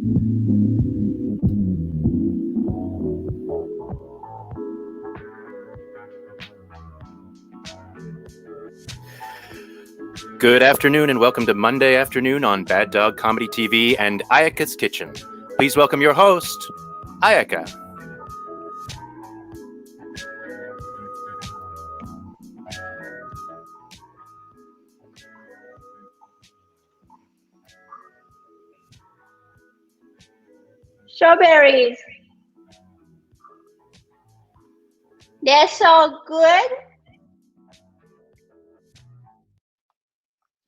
Good afternoon and welcome to Monday Afternoon on Bad Dog Comedy TV and Ayaka's Kitchen. Please welcome your host, Ayaka. Strawberries. They're so good.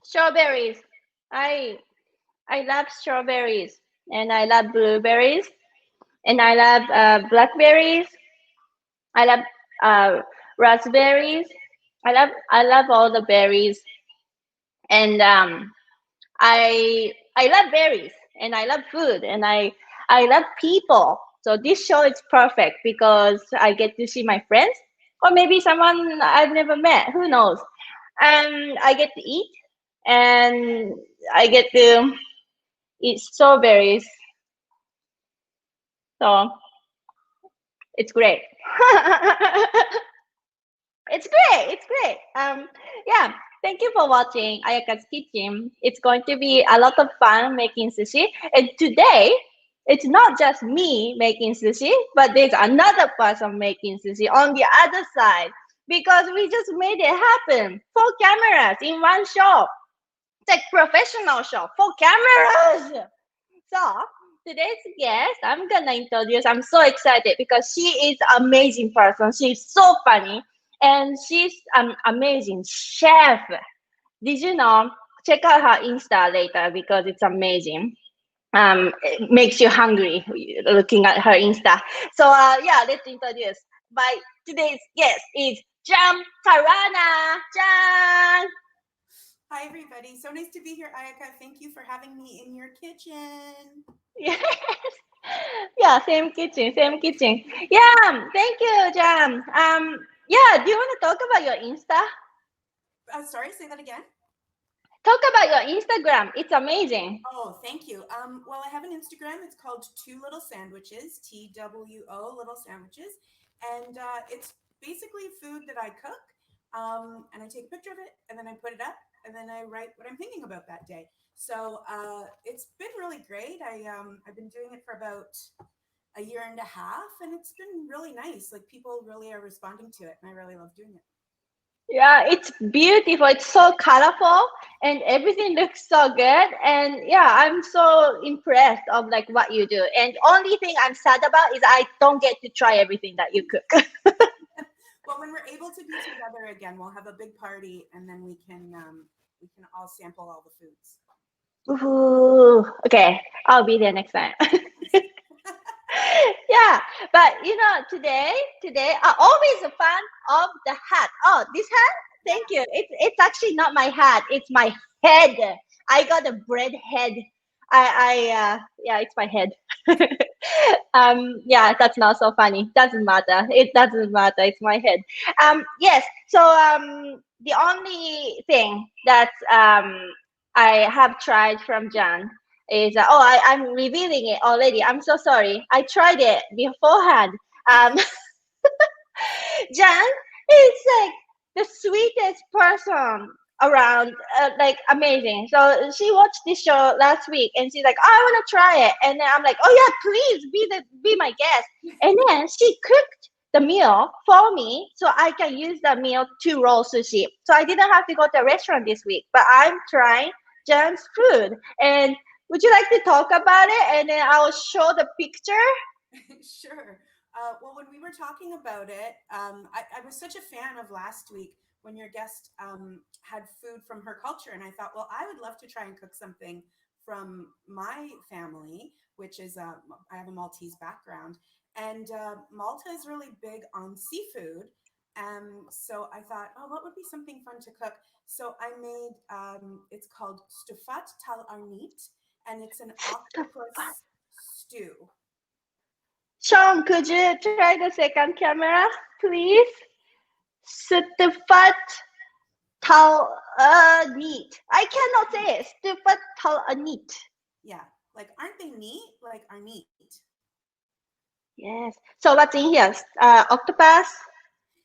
Strawberries. I love strawberries, and I love blueberries, and I love blackberries. I love raspberries. I love all the berries, and I love berries, and I love food, and I love people. So this show is perfect because I get to see my friends, or maybe someone I've never met. Who knows? And I get to eat, and I get to eat strawberries. So it's great. It's great. It's great. Yeah. Thank you for watching Ayaka's Kitchen. It's going to be a lot of fun making sushi. And today, it's not just me making sushi, but there's another person making sushi on the other side because we just made it happen. 4 cameras in one show. It's like professional show. 4 cameras. So today's guest, I'm gonna introduce. I'm so excited because she is an amazing person. She's so funny, and she's an amazing chef. Did you know? Check out her Insta later because it's amazing. It makes you hungry looking at her Insta. So yeah, let's introduce. My today's guest is Caruana. Jan. Hi, everybody. So nice to be here, Ayaka. Thank you for having me in your kitchen. Yes. Yeah, same kitchen. Yeah, thank you, Jam. Yeah, do you want to talk about your Insta? Sorry, say that again. Talk about your Instagram. It's amazing. Oh, thank you. Well, I have an Instagram. It's called Two Little Sandwiches, TWO Little Sandwiches, and it's basically food that I cook. And I take a picture of it, and then I put it up, and then I write what I'm thinking about that day. So it's been really great. I've been doing it for about a year and a half, and it's been really nice. Like people really are responding to it, and I really love doing it. Yeah, it's beautiful. It's so colorful, and everything looks so good. And yeah, I'm so impressed of like what you do. And only thing I'm sad about is I don't get to try everything that you cook. Well, when we're able to be together again, we'll have a big party, and then we can all sample all the foods. Ooh, okay, I'll be there next time. Yeah, but you know, today I always a fan of the hat. Oh, this hat? Thank you. It's actually not my hat. It's my head. I got a bread head. Yeah, it's my head. Yeah, that's not so funny. Doesn't matter. It doesn't matter. It's my head. Yes. So the only thing that I have tried from Jan is I'm revealing it already. I'm so sorry. I tried it beforehand. Jan is like the sweetest person around, like amazing. So she watched this show last week, and she's like, "Oh, I want to try it." And then I'm like, "Oh yeah, please be my guest." And then she cooked the meal for me, so I can use the meal to roll sushi. So I didn't have to go to a restaurant this week, but I'm trying Jan's food. And would you like to talk about it? And then I'll show the picture. Sure. Well, when we were talking about it, I was such a fan of last week when your guest had food from her culture. And I thought, well, I would love to try and cook something from my family, which is, I have a Maltese background. And Malta is really big on seafood. So I thought, oh, what would be something fun to cook? So I made, it's called stufat tal arnit, and it's an octopus stew. Sean, could you try the second camera, please? Stufat tal anit. I cannot say it. Stufat tal anit. Yeah, Like, aren't they neat? Like, are neat. Yes. So what's in here? Octopus.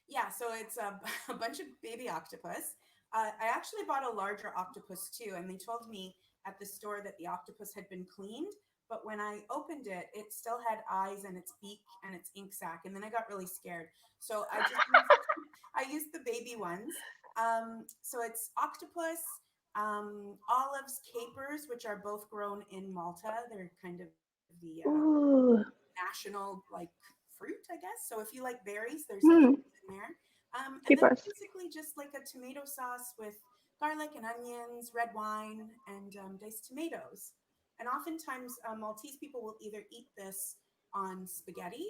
Yeah, so it's a bunch of baby octopus. I actually bought a larger octopus too, and they told me at the store that the octopus had been cleaned, but when I opened it, it still had eyes and its beak and its ink sac, and then I got really scared. So I just used, I used the baby ones. So it's octopus, olives, capers, which are both grown in Malta. They're kind of the Ooh. national like fruit, I guess. So if you like berries, there's Hmm. capers in there. And then Capers. basically just like a tomato sauce with garlic and onions, red wine, and diced tomatoes. And oftentimes, Maltese people will either eat this on spaghetti,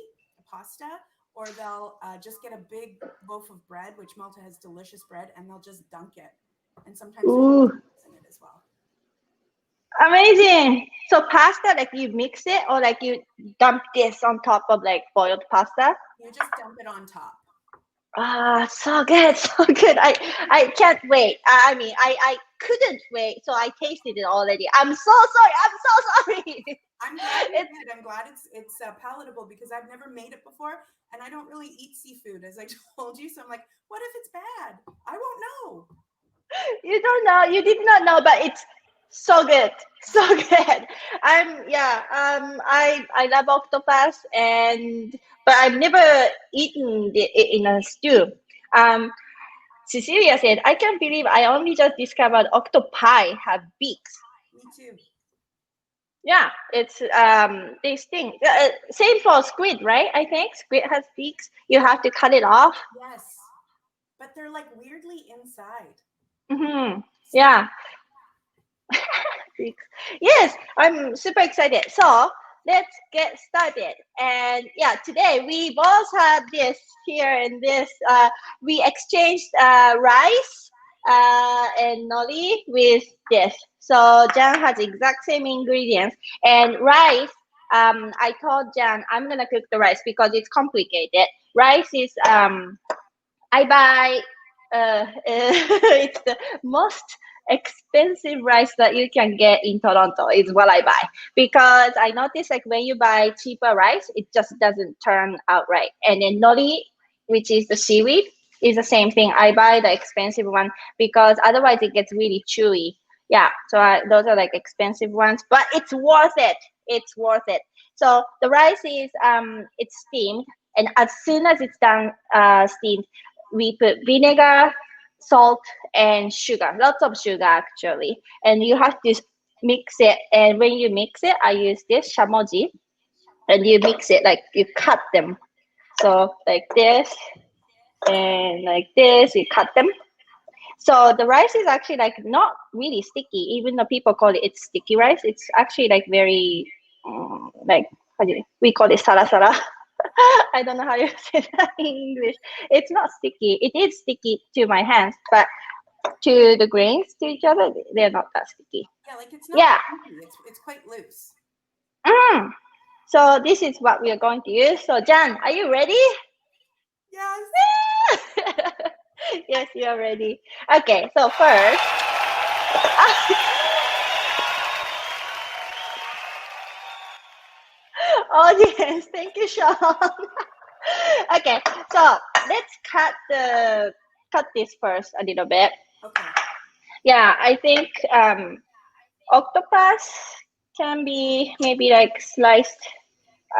pasta, or they'll just get a big loaf of bread, which Malta has delicious bread, and they'll just dunk it. And sometimes there's Ooh. vegetables in it as well. Amazing. So pasta, like you mix it or like you dump this on top of like boiled pasta? You just dump it on top. Ah, so good, so good. I can't wait. I couldn't wait, so I tasted it already. I'm so sorry. I'm so sorry. I'm glad you It's did. I'm glad it's palatable because I've never made it before, and I don't really eat seafood, as I told you. So I'm like, what if it's bad? I won't know. you don't know. You did not know, but it's so good, so good. I love octopus but I've never eaten it in a stew. Um, Cecilia said, I can't believe I only just discovered octopi have beaks. Me too. Yeah, it's this thing. Same for squid, right? I think squid has beaks. You have to cut it off. Yes, but they're like weirdly inside. Sticky. Yeah, beaks. Yes, I'm super excited. So let's get started. And yeah, today we both had this here and this. We exchanged rice and nori with this. So Jan has exact same ingredients and rice. I told Jan I'm gonna cook the rice because it's complicated. Rice is I buy it's the most expensive rice that you can get in Toronto is what I buy because I notice like when you buy cheaper rice, it just doesn't turn out right. And then nori, which is the seaweed, is the same thing. I buy the expensive one because otherwise it gets really chewy. Yeah, so those are like expensive ones, but it's worth it. It's worth it. So the rice is it's steamed, and as soon as it's done steamed, we put vinegar, salt, and sugar. Lots of sugar actually, and you have to mix it. And when you mix it, I use this shamoji, and you mix it like you cut them. So like this and like this, you cut them. So the rice is actually like not really sticky, even though people call it's sticky rice. It's actually like very like we call it sara sara. I don't know how you say that in English. It's not sticky. It is sticky to my hands, but to the grains to each other, they're not that sticky. Yeah, like it's not Yeah. lumpy. It's quite loose. Mm. So this is what we are going to use. So Jan, are you ready? Yes. Yes, you are ready. Okay, so first. Audience, thank you, Sean. Okay, so let's cut this first a little bit. Okay. Yeah, I think octopus can be maybe like sliced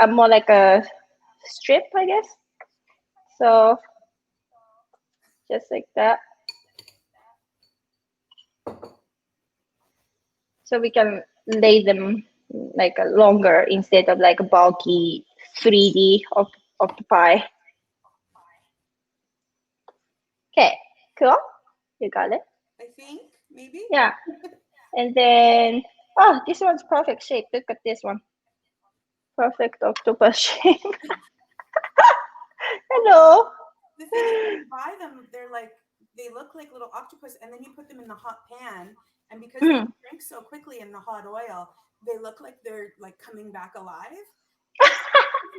more like a strip, I guess. So just like that. So we can lay them like a longer instead of like a bulky 3D octopi. Okay, cool. You got it. I think maybe. Yeah. And then, oh, this one's perfect shape. Look at this one. Perfect octopus shape. Hello. The thing is, when you buy them, they look like little octopus, and then you put them in the hot pan, and because they shrink so quickly in the hot oil, they look like they're like coming back alive. It's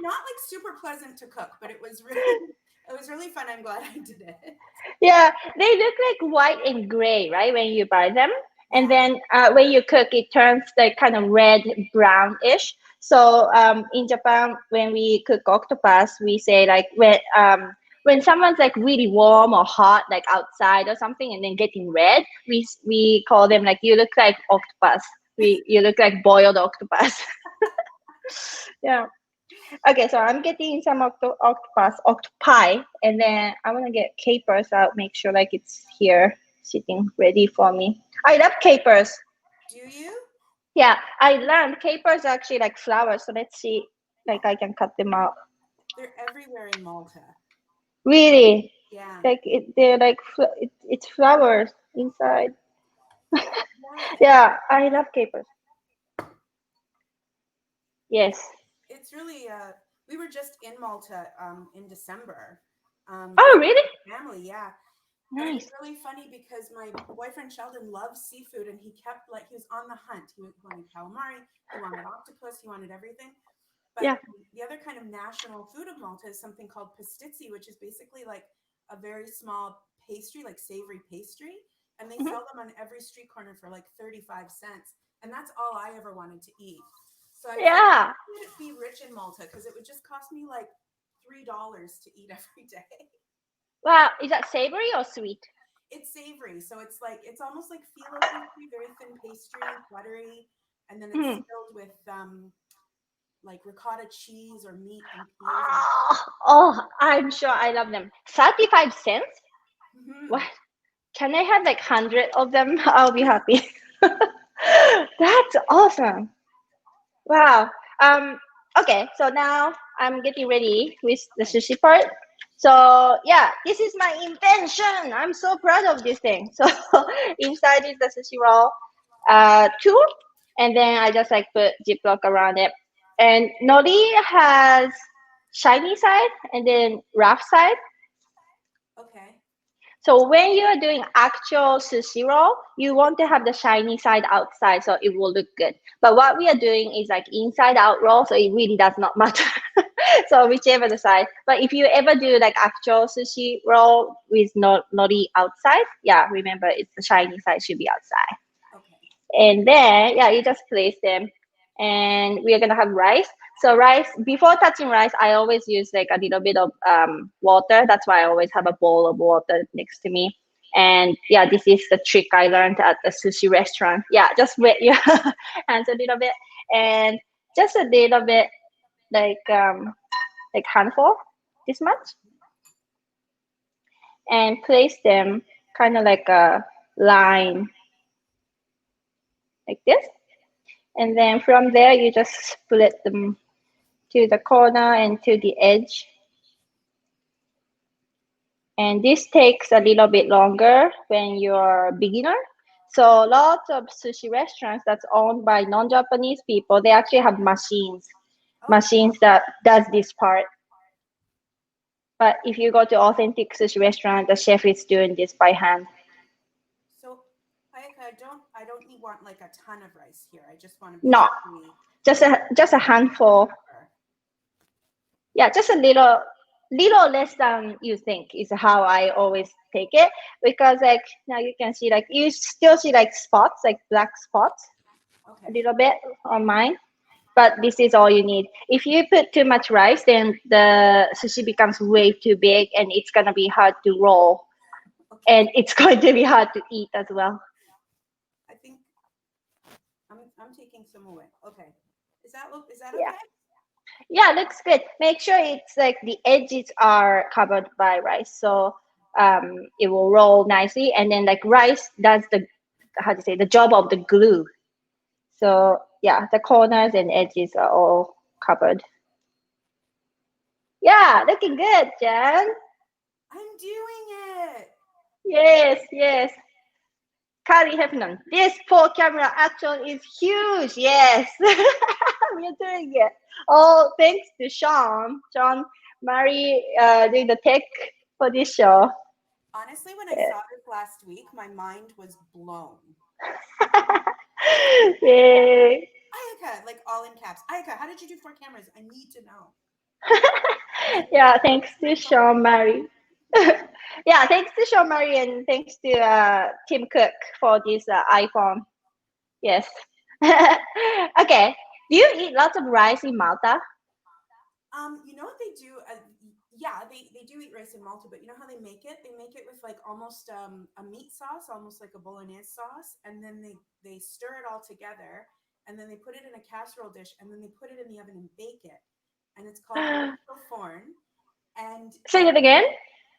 not like super pleasant to cook, but it was really fun. I'm glad I did it. Yeah, they look like white and gray, right? When you buy them. And Yeah. then when you cook, it turns like kind of red brownish. So in Japan, when we cook octopus, we say like when someone's like really warm or hot, like outside or something, and then getting red, we call them like you look like octopus. You look like boiled octopus. Yeah. Okay, so I'm getting some octopi, and then I want to get capers out. Make sure like it's here, sitting ready for me. I love capers. Do you? Yeah, I learned capers are actually like flowers. So let's see, like I can cut them out. They're everywhere in Malta. Really, Yeah. like they're like it's flowers inside. Yeah. Yeah, I love capers. Yes. It's really we were just in Malta in December Oh, with really? family, yeah. And it was Nice. really funny because my boyfriend Sheldon loves seafood and he kept like he was on the hunt. He wanted calamari, he wanted octopus, he wanted everything. But Yeah. the other kind of national food of Malta is something called pastizzi, which is basically like a very small pastry, like savory pastry. And they Mhm. sell them on every street corner for like 35 cents. And that's all I ever wanted to eat. So I was like, Yeah. how would it be rich in Malta? Because it would just cost me like $3 to eat every day. Wow. Is that savory or sweet? It's savory, so it's like it's almost like phyllo pastry, very thin pastry, buttery, and then it's Mm. filled with like ricotta cheese or meat and peas. And Oh, I'm sure I love them. 35 cents? What? Mhm. Can I have like 100 of them? I'll be happy. That's awesome. Wow. Okay, so now I'm getting ready with the Okay. sushi part. So yeah, this is my invention. I'm so proud of this thing. So inside is the sushi roll, two, and then I just like put Ziploc around it. And nori has shiny side and then rough side. Okay. So when you are doing actual sushi roll, you want to have the shiny side outside so it will look good. But what we are doing is like inside out roll, so it really does not matter. So whichever the side. But if you ever do like actual sushi roll with nori outside, yeah, remember it's the shiny side should be outside. Okay. And then yeah, you just place them, and we are gonna have rice. So rice, before touching rice, I always use like a little bit of water. That's why I always have a bowl of water next to me. And yeah, this is the trick I learned at the sushi restaurant. Yeah, just wet your hands a little bit, and just a little bit, like handful, this much, and place them kind of like a line, like this. And then from there, you just split them to the corner and to the edge. And this takes a little bit longer when you're a beginner. So lots of sushi restaurants that's owned by non-Japanese people, they actually have Oh, machines that does this part. But if you go to authentic sushi restaurant, the chef is doing this by hand. so Ayaka, I don't need want like a ton of rice here. I just want to No, basically just a handful. cover. Yeah, just a little less than you think is how I always take it, because like now you can see like you still see like spots, like black spots a Okay. little bit on mine, but this is all you need. If you put too much rice, then the sushi becomes way too big and it's gonna be hard to roll, Okay. and it's going to be hard to eat as well. I think I'm taking some away. Okay. Is that Yeah. okay? Yeah, looks good. Make sure it's like the edges are covered by rice, so it will roll nicely. And then like rice does the, how to say, the job of the glue. So yeah, the corners and edges are all covered. Yeah, looking good, Jan. I'm doing it. Yes, yes. Carly Heffernan. This 4 camera action is huge. Yes, we're doing it. Oh, thanks to Sean, Mary, doing the tech for this show. Honestly, when I saw this last week, my mind was blown. Yay. Ayaka, like all in caps. Ayaka, how did you do 4 cameras? I need to know. Yeah, thanks to Sean, Mary. Yeah, thanks to Sean Marie and thanks to Tim Cook for this iPhone. Yes. Okay. Do you eat lots of rice in Malta? You know what they do? Yeah, they do eat rice in Malta, but you know how they make it? They make it with like almost a meat sauce, almost like a bolognese sauce, and then they stir it all together, and then they put it in a casserole dish, and then they put it in the oven and bake it, and it's called forn, and Say it again.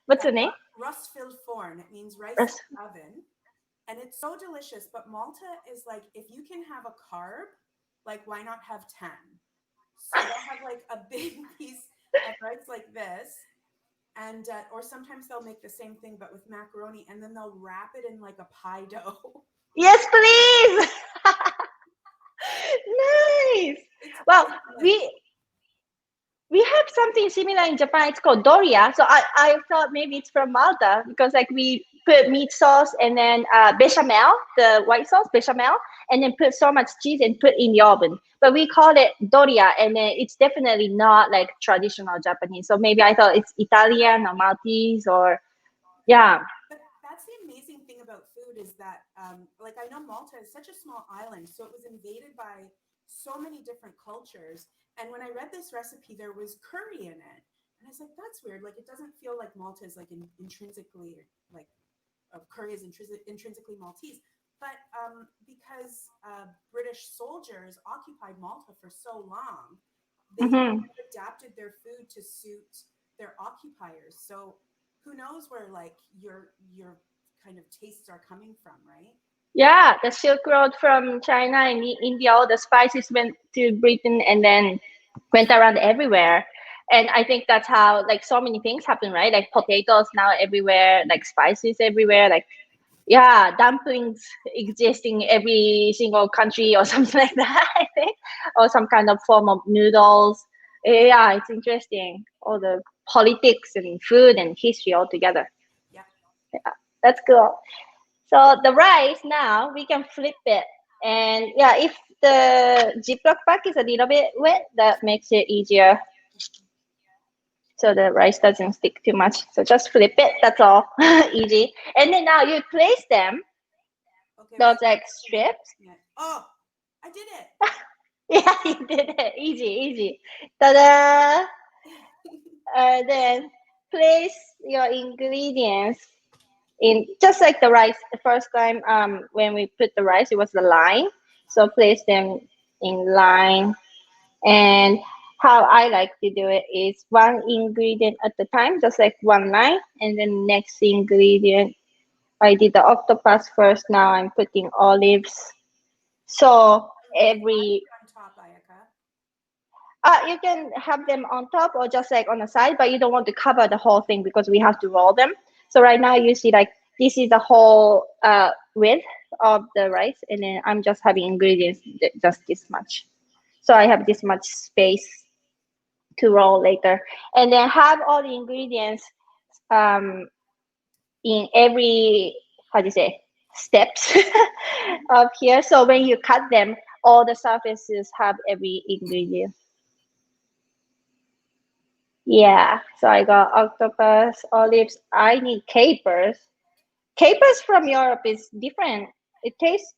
What's the name? rustfilled forn. It means rice in Ras- the oven, and it's so delicious. But Malta is like, if you can have a carb, like why not have 10? So they'll have like a big piece of rice like this, and or sometimes they'll make the same thing but with macaroni, and then they'll wrap it in like a pie dough. Yes, please. Nice. It's Well, delicious. we have something similar in Japan. It's called doria. So I thought maybe it's from Malta because like we put meat sauce and then bechamel, the white sauce bechamel, and then put so much cheese and put in the oven. But we call it doria, and then it's definitely not like traditional Japanese. So maybe I thought it's Italian or Maltese or yeah. But that's the amazing thing about food is that, like, I know Malta is such a small island, so it was invaded by so many different cultures. And when I read this recipe, there was curry in it, and I was like, "That's weird. Like, it doesn't feel like Malta is like intrinsically like curry is intrinsically Maltese." But because British soldiers occupied Malta for so long, they Hmm. adapted their food to suit their occupiers. So who knows where like your kind of tastes are coming from, right? Yeah, the Silk Road from China and India, all the spices went to Britain and then went around everywhere. And I think that's how like so many things happen, right? Like potatoes now everywhere, like spices everywhere, like yeah, dumplings exist in every single country or something like that, I think, or some kind of form of noodles. Yeah, it's interesting. All the politics and food and history all together. Yeah. Yeah, that's cool. So the rice now we can flip it, and yeah, if the Ziploc bag is a little bit wet, that makes it easier, so the rice doesn't stick too much. So just flip it. That's all, easy. And then now you place them, Okay, those wait. like I'm strips. looking at. Oh, I did Yeah, you did it. Easy, easy. Ta-da! it. Then place your ingredients in just like the rice the first time when we put the rice it was the line, so place them in line. And how I like to do it is one ingredient at a time, just like one line, and then next ingredient. I did the octopus first, now I'm putting olives. So On the side every or on top, Ayaka? you can have them on top or just like on the side, but you don't want to cover the whole thing because we have to roll them. So right now you see like this is the whole width of the rice, and then I'm just having ingredients just this much. So I have this much space to roll later, and then have all the ingredients um, in every how do you say steps Mhm. of here. So when you cut them, all the surfaces have every ingredient. Yeah, so I got octopus, olives. I need capers. Capers from Europe is different. It tastes,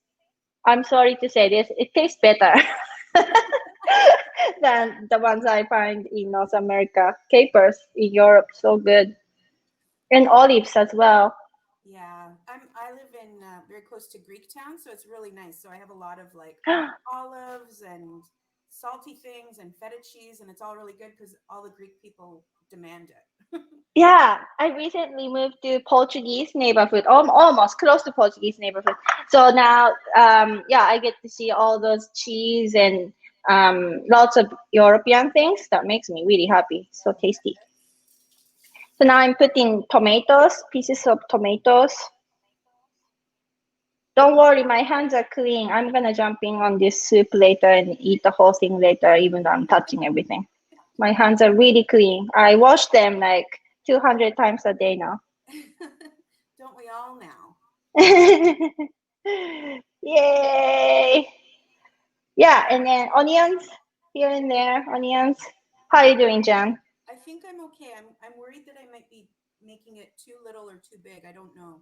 I'm sorry to say this, it tastes better than the ones I find in North America. Capers in Europe, so good. And olives as well. Yeah, I live in very close to Greek town, so it's really nice. So I have a lot of like olives and salty things and feta cheese, and it's all really good because all the Greek people demand it. Yeah, I recently moved to Portuguese neighborhood, almost close to Portuguese neighborhood. So now, yeah, I get to see all those cheese and lots of European things. That makes me really happy. So tasty. So now I'm putting tomatoes, pieces of tomatoes. Don't worry, my hands are clean. I'm gonna jump in on this soup later and eat the whole thing later, even though I'm touching everything. My hands are really clean. I wash them like 200 times a day now. Don't we all now? Yay! Yeah, and then onions here and there, onions. How are you doing, Jan? I think I'm okay. I'm worried that I might be making it too little or too big? I don't know.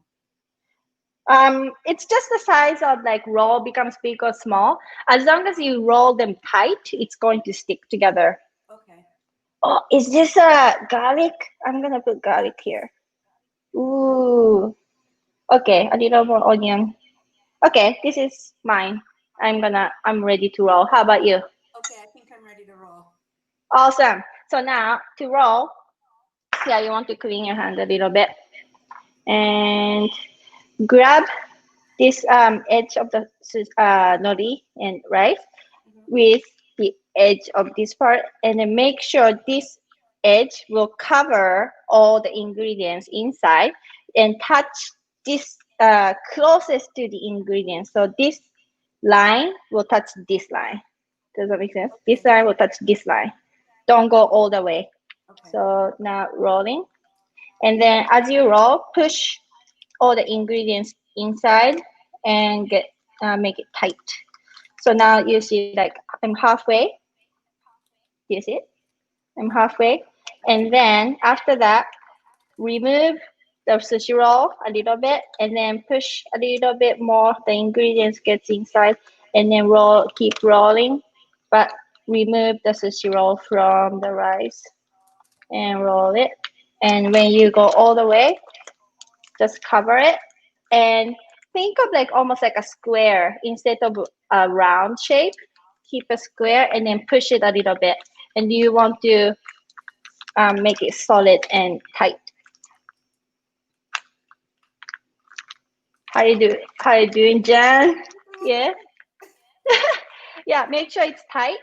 It's just the size of like roll becomes big or small. As long as you roll them tight, it's going to stick together. Okay. Oh, is this a garlic? I'm gonna put garlic here. Ooh. Okay, a little more onion. Okay, this is mine. I'm ready to roll. How about you? Okay, I think I'm ready to roll. Awesome. So now to roll, yeah, you want to clean your hand a little bit and grab this edge of the nori and rice Mhm. with the edge of this part, and then make sure this edge will cover all the ingredients inside and touch this closest to the ingredients. So this line will touch this line. Does that make sense? Okay. This line will touch this line. Don't go all the way. Okay. So now rolling. And then as you roll, push all the ingredients inside and make it tight. So now you see like I'm halfway. You see it? I'm halfway. And then after that, remove the sushi roll a little bit and then push a little bit more. The ingredients gets inside and then roll, keep rolling, but remove the sushi roll from the rice and roll it. And when you go all the way, just cover it and think of like almost like a square instead of a round shape. Keep a square and then push it a little bit. And you want to make it solid and tight. How you doing, Jan? Yeah. Yeah, make sure it's tight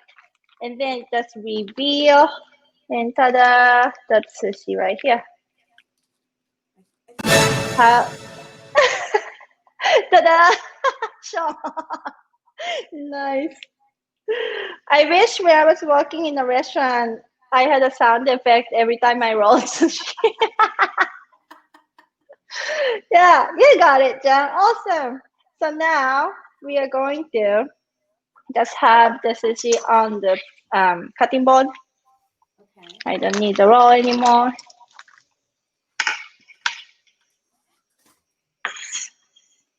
and then just reveal and ta-da, that's sushi right here. How ta-da! Sean. Nice. I wish when I was working in a restaurant I had a sound effect every time I rolled sushi. Yeah, you got it, Jan. Awesome. So now we are going to just have the sushi on the cutting board. Okay. I don't need the roll anymore.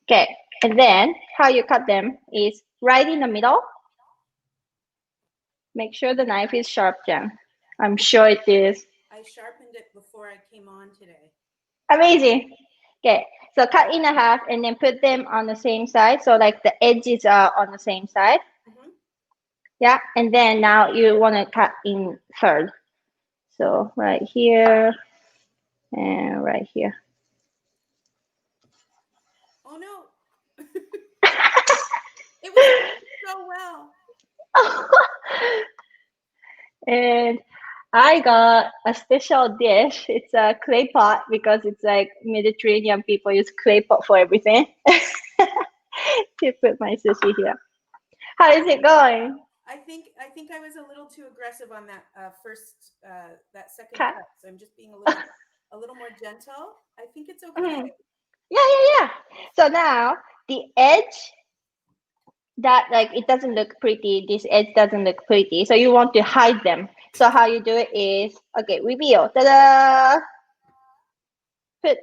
Okay, and then how you cut them is right in the middle. Make sure the knife is sharp, Jan. I'm sure it is. I sharpened it before I came on today. Amazing. Okay, so cut in a half and then put them on the same side. So like the edges are on the same side. Mm-hmm. Yeah, and then now you want to cut in third. So right here and right here. Oh no. It was going so well. And I got a special dish. It's a clay pot because it's like Mediterranean people use clay pot for everything. To put my sushi here. How is it going? I think I was a little too aggressive on that first that second Cut. cut. So I'm just being a little more gentle. I think it's okay. Mhm. Yeah. So now the edge that like it doesn't look pretty. This edge doesn't look pretty. So you want to hide them. So how you do it is okay. Reveal. Ta-da! Put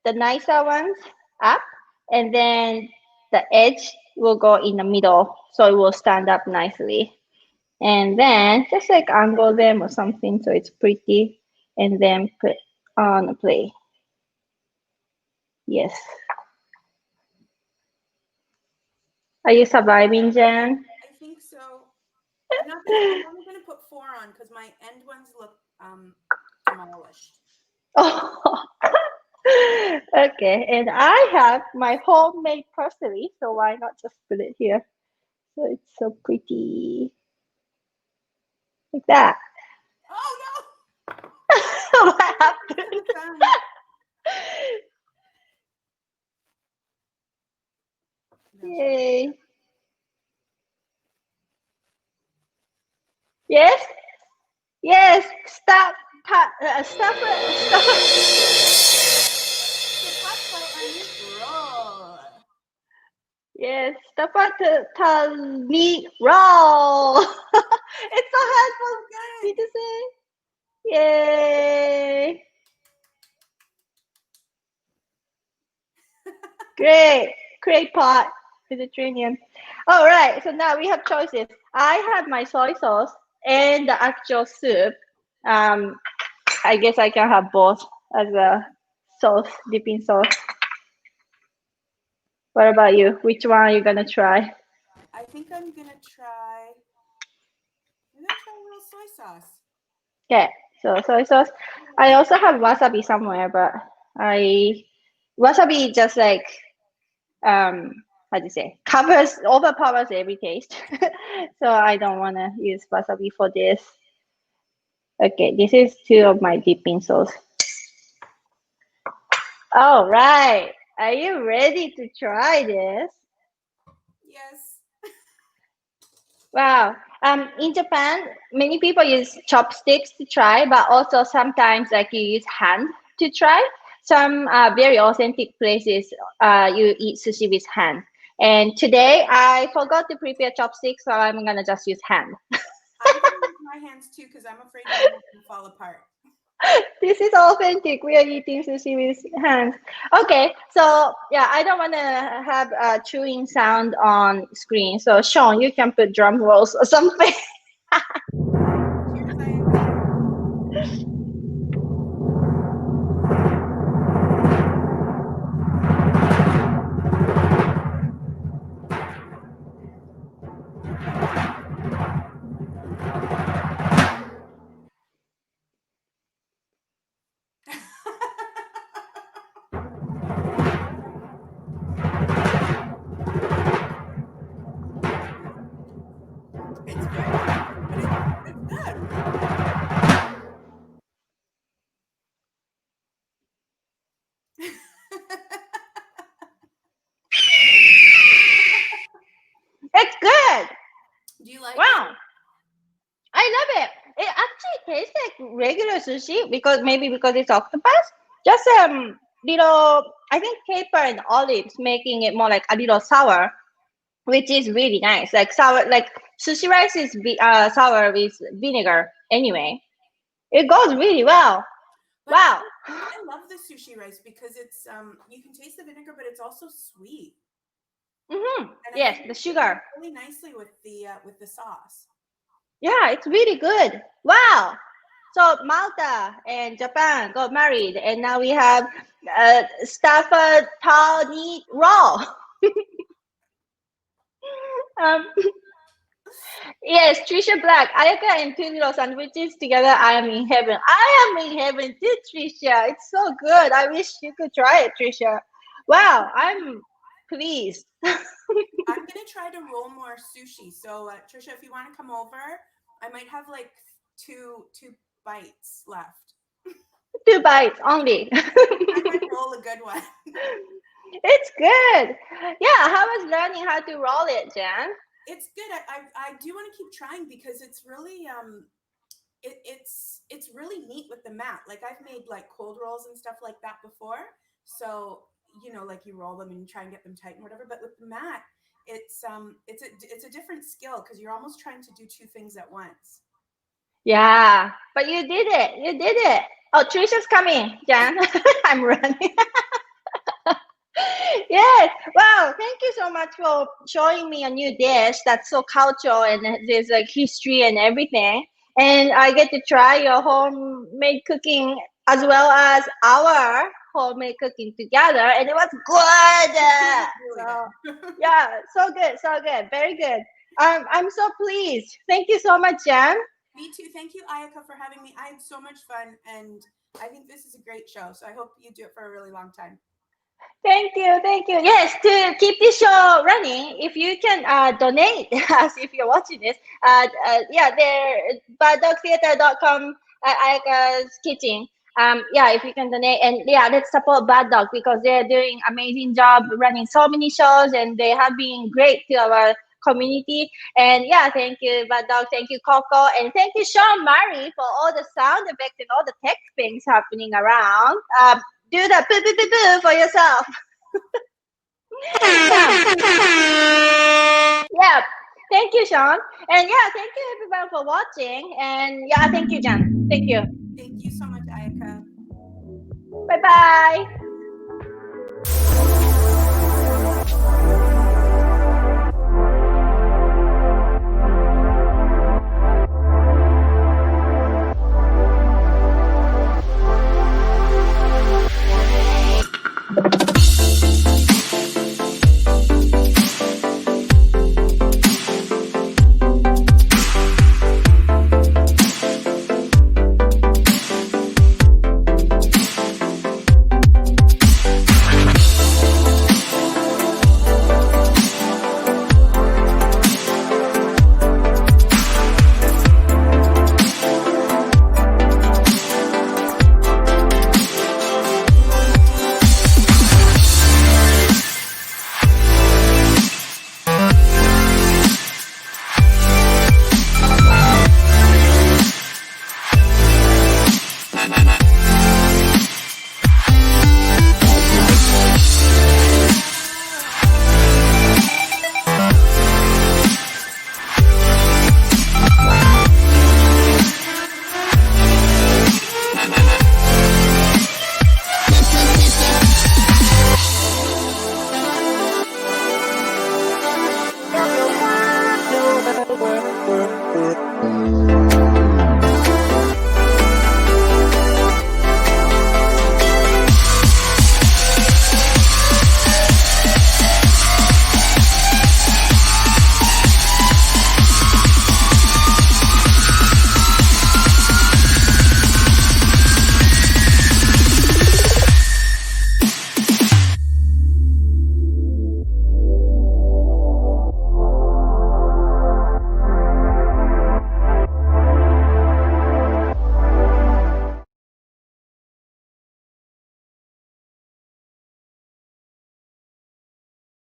the nicer ones up, and then the edge will go in the middle, so it will stand up nicely. And then just like angle them or something so it's pretty, and then put on a plate. Yes. Are you surviving, Jen? I think so. I'm only gonna put 4 on because my end ones look demolished. Oh. Okay, and I have my homemade parsley, so why not just put it here? So it's so pretty. Like that. Oh What no! happened? To the sun. No. Yay. Yes? Yes. Stop. Stop it. Stop it. Roll. Yes. Stop it to tell me roll. It's so hard for me Good. to say. Yay. Great pot, Mediterranean. All right, so now we have choices. I have my soy sauce and the actual soup. Um, I guess I can have both as a sauce, dipping sauce. What about you? Which one are you gonna try? I think I'm gonna try. I'm gonna try a little soy sauce. Okay, so soy sauce. I also have wasabi somewhere, but I wasabi just like how do you say overpowers every taste. So I don't want to use wasabi for this. Okay, this is two of my dipping sauce. All right, are you ready to try this? Yes. Wow. In Japan, many people use chopsticks to try, but also sometimes like you use hand to try. Some very authentic places, you eat sushi with hand. And today I forgot to prepare chopsticks, so I'm gonna just use hand. I'm gonna use my hands too because I'm afraid mine are gonna fall apart. This is authentic. We are eating sushi with hands. Okay, so yeah, I don't want to have a chewing sound on screen. So Sean, you can put drum rolls or something. Cheers, Ayaka. It's very different, but it's good. It's good. Do you like it? Wow, I love it. It actually tastes like regular sushi because it's octopus. Just little, I think pepper and olives making it more like a little sour, which is really nice. Like sour, like sushi rice is sour with vinegar anyway. It goes really well. But Wow. I love the sushi rice because it's you can taste the vinegar, but it's also sweet, and I Yes, think the it goes sugar. really nicely with the sauce. Yeah, it's really good. Wow. So Malta and Japan got married, and now we have Stafford Tawny Raw. um, yes, Trisha Black, Ayaka and two little sandwiches together. I am in heaven. I am in heaven too, Trisha. It's so good. I wish you could try it, Trisha. Wow, I'm pleased. I'm gonna try to roll more sushi. So Trisha, if you want to come over, I might have like two bites left. Two bites only. I might roll a good one. It's good. Yeah, how was learning how to roll it, Jan? It's good. I do want to keep trying because it's really it's really neat with the mat. Like I've made like cold rolls and stuff like that before. So like you roll them and you try and get them tight and whatever. But with the mat, it's a different skill because you're almost trying to do two things at once. Yeah, but you did it. You did it. Oh, Trisha's coming, Jan. I'm running. Yes. Wow. Thank you so much for showing me a new dish that's so cultural and there's like history and everything. And I get to try your homemade cooking as well as our homemade cooking together, and it was good. Really So good. yeah, so good, so good, very good. I'm so pleased. Thank you so much, Jan. Me too. Thank you, Ayaka, for having me. I had so much fun, and I think this is a great show. So I hope you do it for a really long time. Thank you, thank you. Yes, to keep this show running, if you can donate us if you're watching this, yeah, there baddogtheater.com, Ayaka's Kitchen. Yeah, if you can donate, and yeah, let's support Bad Dog because they're doing amazing job running so many shows, and they have been great to our community. And yeah, thank you, Bad Dog. Thank you, Coko, and thank you, Sean Murray, for all the sound effects and all the tech things happening around. Do the boo boo boo boo for yourself. Yeah. Thank you, Sean. And yeah, thank you everyone for watching. And yeah, thank you, Jan. Thank you. Thank you so much, Ayaka. Bye bye.